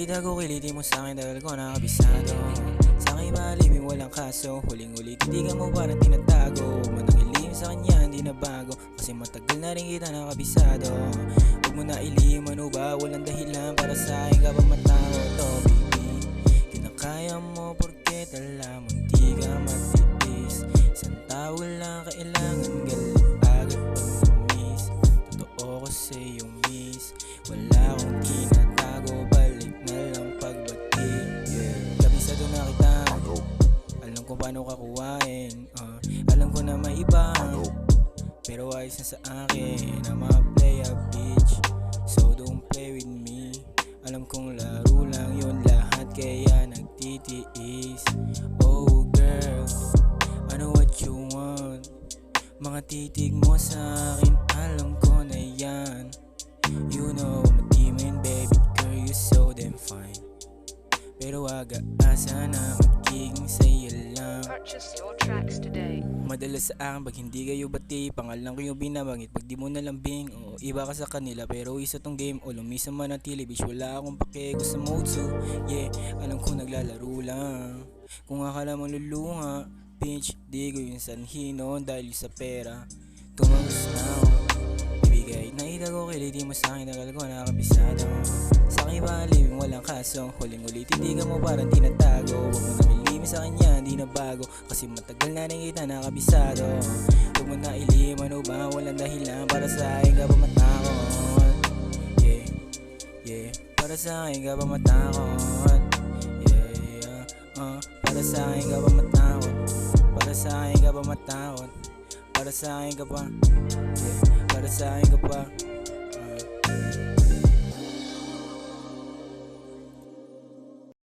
Naitago kiliti mo sa'kin dahil ko nakabisado. Sa'kin malibing walang kaso, huling-uli titigan mo parang tinatago. Huwag mo nang ilihim sa kanya, hindi na bago, kasi matagal na rin kita nakabisado. Huwag mo na ilihim, ano ba, walang dahilan para sa'kin ka pa matao. To baby, kinakaya mo porket alam mo di ka matitis. Isang tawag lang kailangan, galit agad pag na-miss. Totoo ko sa'yo miss, wala akong tinatago, balik na lang pagbati. Kabisado na kita, alam ko paano kakuhain. Alam ko na may iba, pero ayos na sa akin na ma-play a bitch. So don't play with me, alam kong laro lang yun lahat, kaya nagtitiis. Oh girl, ano what you want? Mga titig mo sa'kin, alam ko na yan. You know I'm a demon, baby girl, you so damn fine. Pero aga-asa na magiging sa'yo lang. Purchase your tracks today. Madalas sa akin pag hindi kayo bati, pangalan ko yung binabangit pag di mo nalambing. Oo, iba ka sa kanila pero isa tong game. O lumisa man ang tilibis, wala akong pake, gusto mo to. Yeah, alam ko naglalaro lang. Kung akala mo luluha, bitch, di ko yung sanhi noon dahil sa pera. Tumagos na ako, ibigay na itago kiliti mo sa'kin dahil ko nakabisado. Sa'kin malibing walang kaso, huling-uli titigan mo parang tinatago. Huwag mo nang ilihim sa kanya, hindi na bago, kasi matagal na rin kita nakabisado. Huwag mo na ilihim, ano ba, walang dahilan para sa'kin ka pa matakot. Yeah, yeah, para sa'kin ka pa matakot. Yeah, para sa'kin ka pa matakot. Para sa'kin ka pa matakot. Para sa'kin ka pa, yeah, para sa'kin ka pa.